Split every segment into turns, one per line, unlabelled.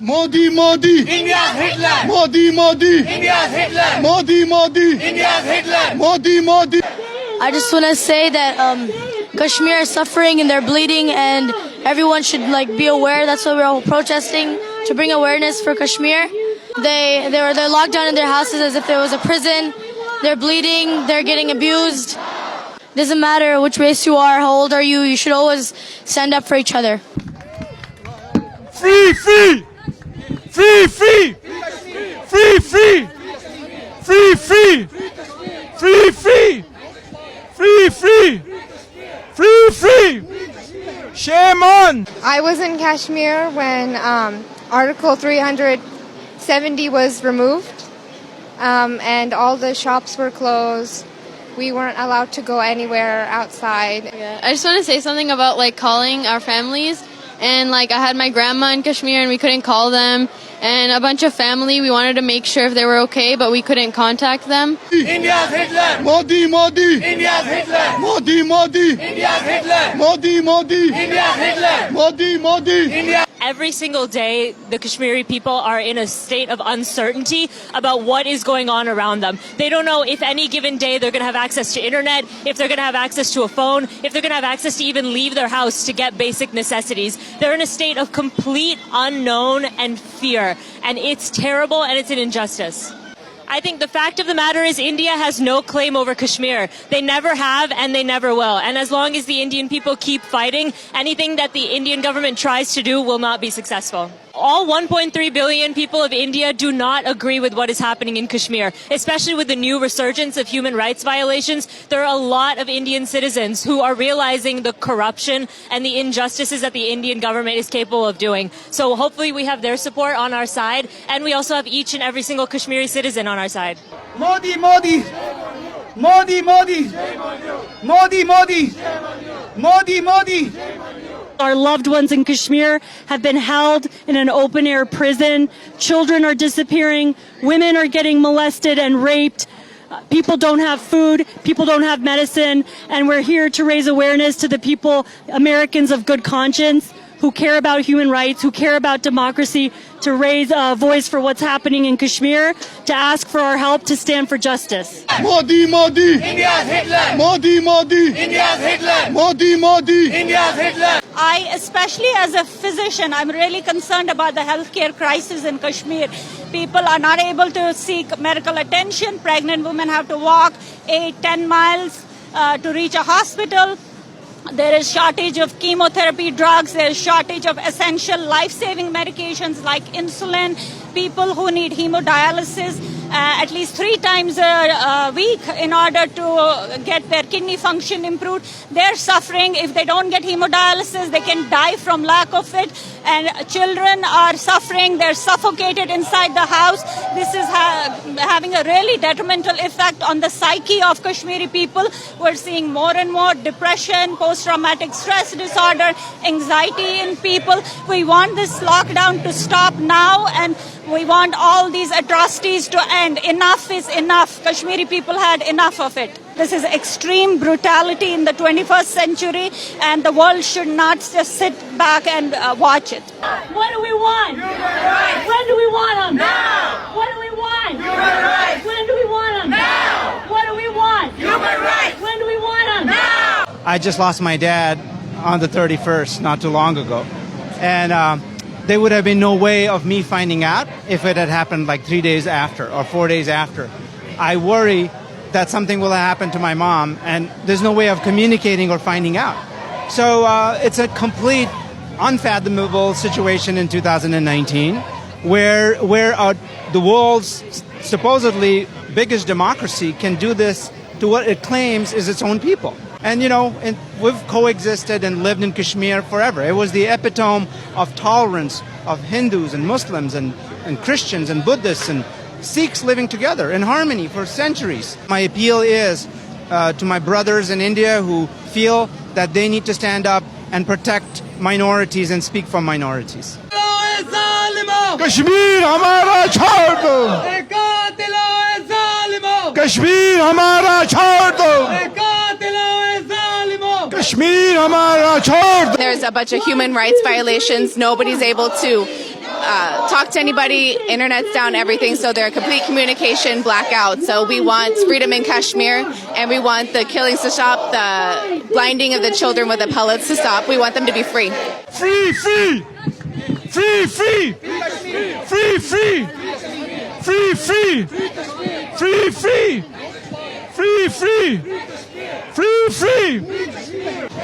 Modi, Modi.
India's Hitler.
Modi, Modi.
India's Hitler.
Modi, Modi.
India's Hitler.
Modi, Modi.
I just want to say that Kashmir is suffering and they're bleeding, and everyone should be aware. That's why we're all protesting, to bring awareness for Kashmir. They're locked down in their houses as if there was a prison. They're bleeding. They're getting abused. Doesn't matter which race you are, how old are you. You should always stand up for each other.
Free, free, free, free, free, free, free, free, free, free, free, free, free, free. Shame on.
I was in Kashmir when Article 370 was removed, and all the shops were closed. We weren't allowed to go anywhere outside.
Yeah. I just want to say something about calling our families. And I had my grandma in Kashmir and we couldn't call them. And a bunch of family, we wanted to make sure if they were okay, but we couldn't contact them.
India's Hitler.
Modi, Modi.
India's Hitler.
Modi, Modi.
India's Hitler.
Modi, Modi.
India's Hitler.
Modi, Modi.
India.
Every single day, the Kashmiri people are in a state of uncertainty about what is going on around them. They don't know if any given day they're going to have access to internet, if they're going to have access to a phone, if they're going to have access to even leave their house to get basic necessities. They're in a state of complete unknown and fear. And it's terrible and it's an injustice. I think the fact of the matter is India has no claim over Kashmir. They never have and they never will. And as long as the Indian people keep fighting, anything that the Indian government tries to do will not be successful. All 1.3 billion people of India do not agree with what is happening in Kashmir, especially with the new resurgence of human rights violations. There are a lot of Indian citizens who are realizing the corruption and the injustices that the Indian government is capable of doing. So hopefully we have their support on our side, and we also have each and every single Kashmiri citizen on our side.
Modi, Modi. Modi, Modi. Modi, Modi. Modi, Modi.
Our loved ones in Kashmir have been held in an open-air prison. Children are disappearing. Women are getting molested and raped. People don't have food. People don't have medicine. And we're here to raise awareness to the people, Americans of good conscience, who care about human rights, who care about democracy, to raise a voice for what's happening in Kashmir, to ask for our help, to stand for justice.
Modi, Modi.
India's Hitler.
Modi, Modi.
India's Hitler.
Modi, Modi.
India's Hitler.
I, especially as a physician, I'm really concerned about the healthcare crisis in Kashmir. People are not able to seek medical attention. Pregnant women have to walk 8-10 miles to reach a hospital. There is shortage of chemotherapy drugs. There is shortage of essential life-saving medications like insulin. People who need hemodialysis at least 3 times a week in order to get their kidney function improved. They're suffering. If they don't get hemodialysis, they can die from lack of it. And children are suffering. They're suffocated inside the house. This is having a really detrimental effect on the psyche of Kashmiri people. We're seeing more and more depression, post-traumatic stress disorder, anxiety in people. We want this lockdown to stop now, and we want all these atrocities to end. Enough is enough. Kashmiri people had enough of it. This is extreme brutality in the 21st century, and the world should not just sit back and watch it.
What do we want?
Human rights.
When do we want them?
Now.
What do we want?
Human rights.
When do we want them?
Now.
What do we want?
Human rights.
When do we want them?
Now.
I just lost my dad on the 31st, not too long ago. And there would have been no way of me finding out if it had happened 3 days after or 4 days after. I worry that something will happen to my mom, and there's no way of communicating or finding out. So it's a complete unfathomable situation in 2019 where the world's supposedly biggest democracy can do this to what it claims is its own people. And, we've coexisted and lived in Kashmir forever. It was the epitome of tolerance of Hindus and Muslims and Christians and Buddhists and Sikhs living together in harmony for centuries. My appeal is to my brothers in India who feel that they need to stand up and protect minorities and speak for minorities.
Kashmir hamara chhod do. Kashmir hamara chhod do. Kashmir hamara chhod do.
There's a bunch of human rights violations. Nobody's able to talk to anybody. Internet's down, everything. So they're a complete communication blackout. So we want freedom in Kashmir, and we want the killings to stop, the blinding of the children with the pellets to stop. We want them to be free.
Free, free! Free, free! Free, free! Free, free! Free, free! Free, free! Free, free!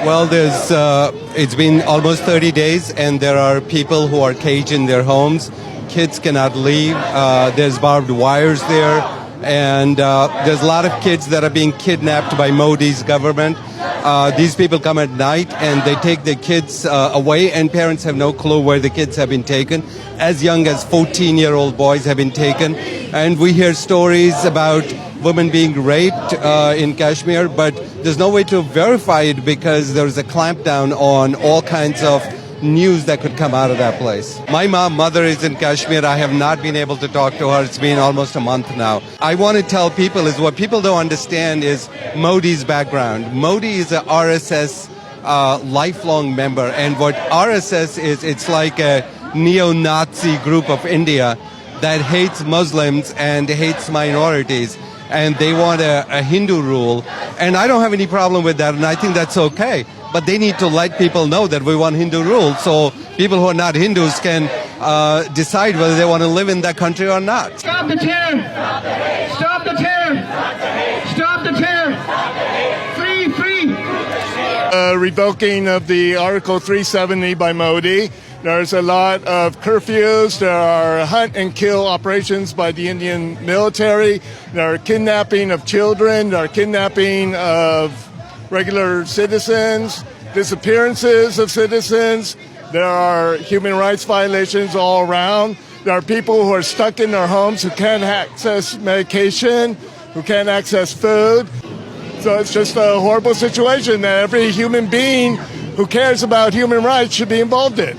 Well, it's been almost 30 days, and there are people who are caged in their homes. Kids cannot leave. There's barbed wires there, and there's a lot of kids that are being kidnapped by Modi's government. These people come at night, and they take the kids away, and parents have no clue where the kids have been taken. As young as 14-year-old boys have been taken, and we hear stories about women being raped in Kashmir, but there's no way to verify it because there's a clampdown on all kinds of news that could come out of that place. My mother is in Kashmir. I have not been able to talk to her. It's been almost a month now. I want to tell people is what people don't understand is Modi's background. Modi is a RSS lifelong member, and what RSS is, it's like a neo-Nazi group of India that hates Muslims and hates minorities. And they want a Hindu rule. And I don't have any problem with that, and I think that's okay. But they need to let people know that we want Hindu rule, so people who are not Hindus can decide whether they want to live in that country or not.
Stop the terror! Stop the terror! Stop the terror! Free, free!
Revoking of the Article 370 by Modi. There's a lot of curfews. There are hunt and kill operations by the Indian military. There are kidnapping of children. There are kidnapping of regular citizens, disappearances of citizens. There are human rights violations all around. There are people who are stuck in their homes who can't access medication, who can't access food. So it's just a horrible situation that every human being who cares about human rights should be involved in.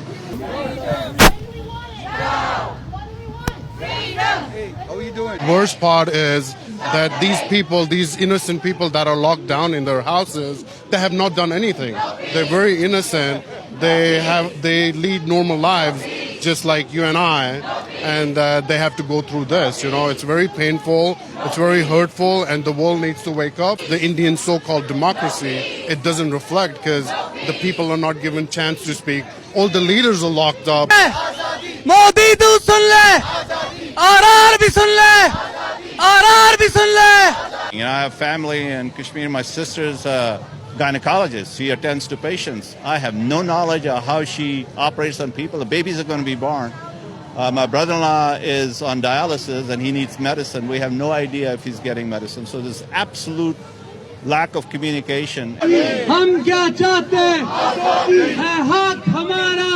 Worst part is that these people, these innocent people that are locked down in their houses, they have not done anything. They're very innocent. They lead normal lives just like you and I, and they have to go through this. You know, it's very painful, it's very hurtful, and the world needs to wake up. The Indian so-called democracy, it doesn't reflect because the people are not given chance to speak. All the leaders are locked up.
Modi tu sun le, RR bhi sun le, RR bhi sun le.
You know, I have family in Kashmir. My sister's a gynecologist. She attends to patients. I have no knowledge of how she operates on people. The babies are going to be born. My brother-in-law is on dialysis and he needs medicine. We have no idea if he's getting medicine. So there's absolute lack of communication.
हम क्या चाहते हैं? है हक हमारा,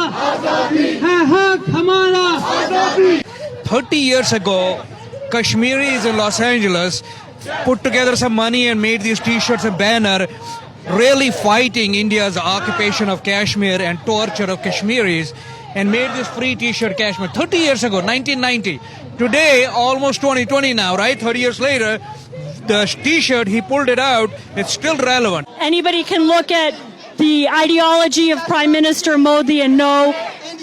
है हक हमारा.
30 years ago, Kashmiris in Los Angeles put together some money and made these t-shirts and banner really fighting India's occupation of Kashmir and torture of Kashmiris, and made this free t-shirt Kashmir 30 years ago, 1990. Today, almost 2020 now, right? 30 years later, the t-shirt, he pulled it out, it's still relevant.
Anybody can look at the ideology of Prime Minister Modi and know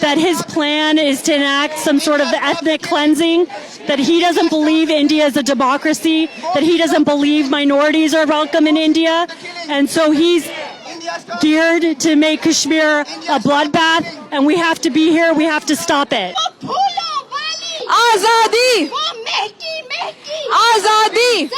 that his plan is to enact some sort of ethnic cleansing, that he doesn't believe India is a democracy, that he doesn't believe minorities are welcome in India, and so he's geared to make Kashmir a bloodbath, and we have to be here, we have to stop it.
Azadi! Azadi!